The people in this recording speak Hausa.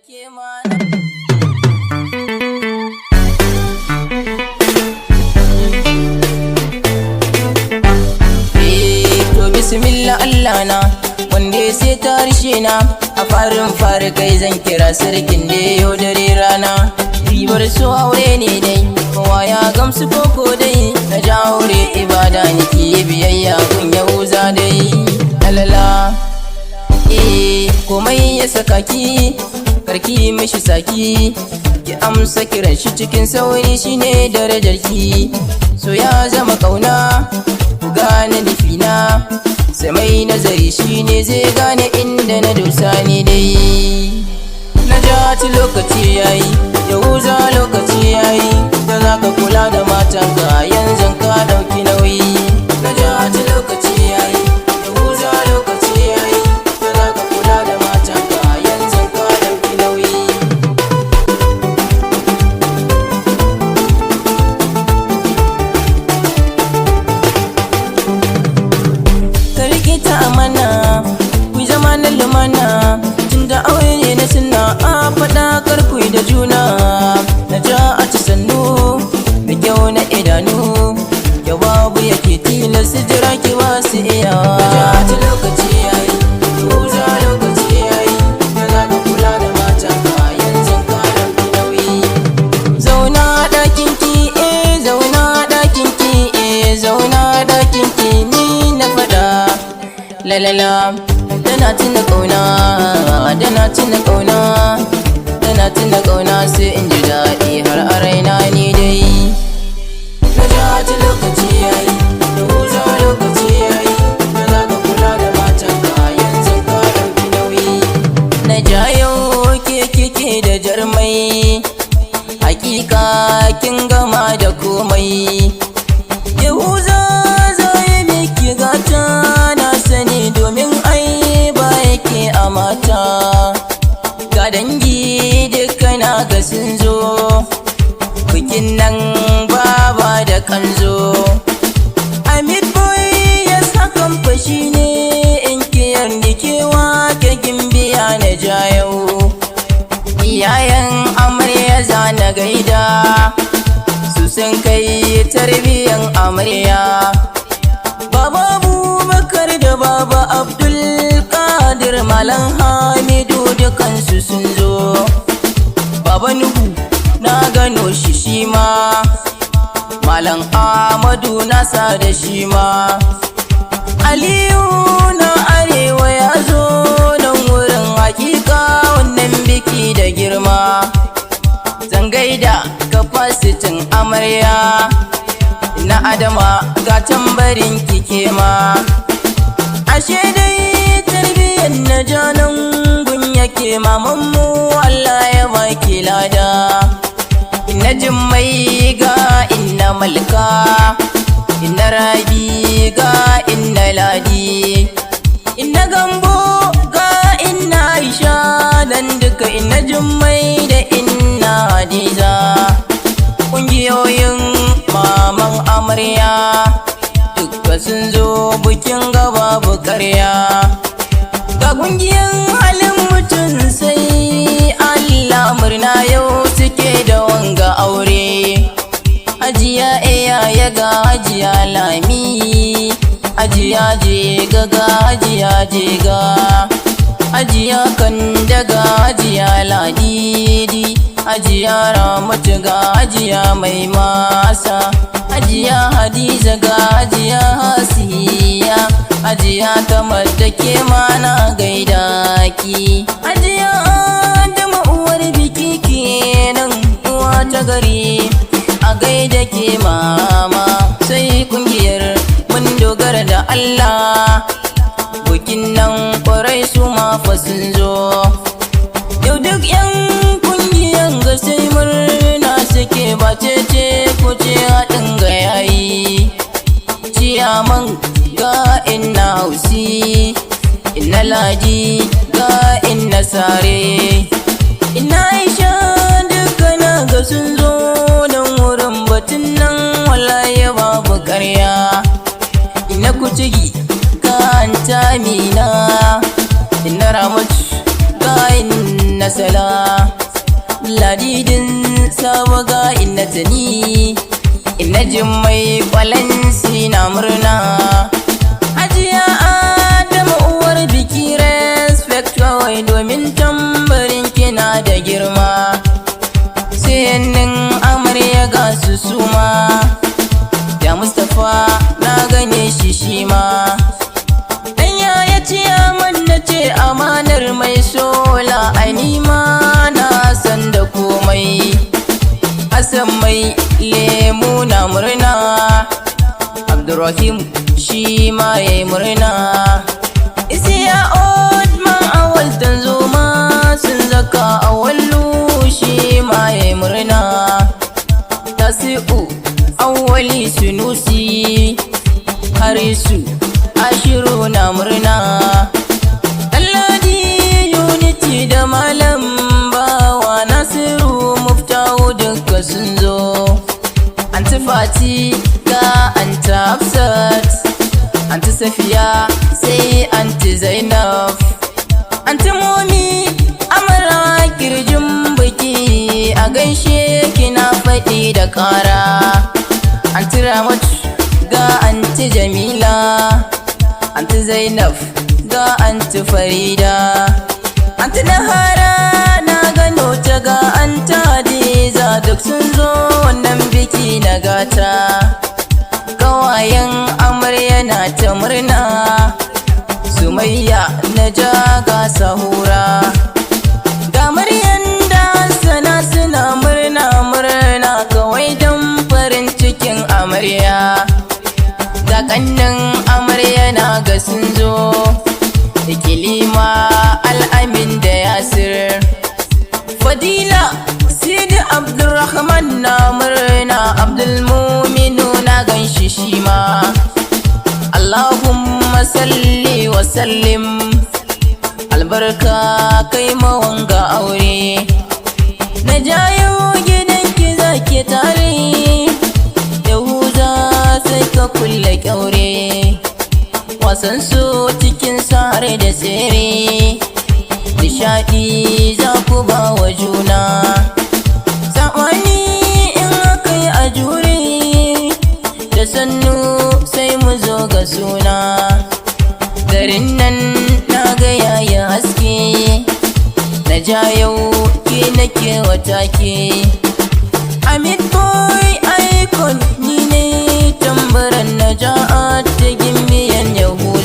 ke mana. To bismillah Allah na wanda ya sai ta harshe na, a farin fari kai zan kira sarkin da yau dare rana. Ribar su aure ne dai, kowa ya gamsu koko dai, na ja aure ibada nake biyayya kun yahuza dai. Alala komai ya saka ki, karki mishi saki, ki amsa kiran shi cikin sauri, shine darajar ki. So ya zama kauna, ku gane nufina, sai mai nazari shine zai gane inda na dosa ni dai. Na jaci lokaci yayi, yahuza lokaci yayi, da za ka kula da matanka yanzu ka dauki nauyi. Na jaci lokaci yayi, yahuza lokaci yayi, da za ka kula da matanka yanzu ka dauki nauyi. Ka rike ta amana, ku zama na lumana, tunda aure ne na sunna, a faɗa karku da juna. Na ja a ci sannu da kyau na idanu, ya babu yake tilas jira ki ba su iya. Na ja a ci lokaci yayi, yahuza lokaci yayi, da za ka kula da matanka yanzu ka ɗauki nauyi. Zauna ɗakin ki, zauna ɗakin ki, zauna ɗakin ki, ni na faɗa. Lalala tana tuna ƙauna, tana tuna ƙauna, tana tuna ƙauna, sai in ji daɗi har a raina ni dai. Na jaci lokaci yayi, yahuza lokaci yayi, da za ka kula da matanka yanzu ka ɗauki nauyi. Na jayo keke da jarmai, hakika kin gama da komai. Yahuza zai miki gata, na sani domin ai ba yake a mata. Ga dangi duka na ga sun zo, bikin nan baba da kanzo. Amid boy ya sakan fashi ne, in kiyar nikewa ke gimbiya na jayo. Iyayen amarya za na gaida, su sun kai tarbiyan amarya. Baba Abubakar da Baba Abdul Qadir, Malam Hamidu dukansu sun zo. Baba Nuhu na gano shi shima, Malam Ahmadu nasa da shima. Aliyu na arewa ya zo nan wurin, hakika wannan biki da girma. Zan gaida kafasitin amarya, na Adama ga tambarin kike ma. Ashe dai tarbiyyar na janan gun yake, mamanmu Allah ya baki lada. Inna Jummai ga inna Malka, inna Rabi ga inna Ladi, inna Gambo ga inna Aisha, dan duka inna Jummai da inna Hadiza. Ƙungiyoyin maman amarya duka sun zo bikin gaba bukarya. Ga ƙungiyar halin mutum sai Allah, murna yau suke da wanga aure. Hajiya ya ga hajiya Lami, hajiya Jega ga hajiya Jega, hajiya Kande ga hajiya Ladidi, hajiya Ramatu ga hajiya Mai Masa, hajiya Hadiza ga hajiya Hasiya, hajiya Kamar da ke mana gaida ki. Hajiya Adama uwar biki kenan, uwa ta gari, a gaida ke mama. Sai kungiyar mun dogara da Allah, bukin nan kwarai su ma fa sun zo. Yau duk yan kungiyan ga sai murna suke, ba ce ko ce haɗin ga yayi. Ciyaman ga inna Hausi, inna Ladi ga inna Sare, inna Aisha duka na ga sun zo nan wurin, batun nan wallahi babu ƙarya. Inna Kutigi ga anta Amina, inna Ramatu ga inna Sala, ladidin sawaga inna tani inna jimmai kwalansi na murna hajiya Adamu uwar biki respect kawai domin tambarin kina da girma sayannin amarya ga su suma ya Mustapha na gane shi shima ɗanya ya ce amanna ce amanar mai sola anima na san da komai Hassan mai lemu na murna Abdurrahim shi ma yayi murna Isiya Otman awal tanzoma sun zaka awallu shi ma yayi murna Tasi'u awwali sunusi Harisu Ashiru na murna Alladi Unity da Malam Bawa Nasiru Muftahu duka sun zo Anti Fati ga Anti Hafsat Anti Safiya sai Anti Zainab Anti Momi Amara kirjin biki a gaishe kina faɗi da ƙara Anti Ramatu ga Anti Jamila Anti Zainab ga Anti Farida Anti Nahara na gano ta ga Anti Hadiza duk sun zo wannan biki na gata kawayen amarya na ta murna Sumayya na ja ga Sahura ga Maryam da Sana suna murna kawai don farin cikin amarya ga kannin amarya na ga sun zo Ikilima Al'amin da Yasir Fadila Sidi Abdulrahman na murna Abdulmuminu na ganshi shima Allahumma salli wa sallim albarka kai mawanga aure na jayo gidanki zaki tare Yahuza sai ka kulle kyaure wasan su cikin sare da tsere nishadi za ku ba wa juna saɓani in aka yi a jure da sannu sai mu zo ga suna garin nan na ga yayin haske na ja yau ke nake wata ke Hamid boy icon ni ne tambaran na ja'a ta gimbiyan Yahuza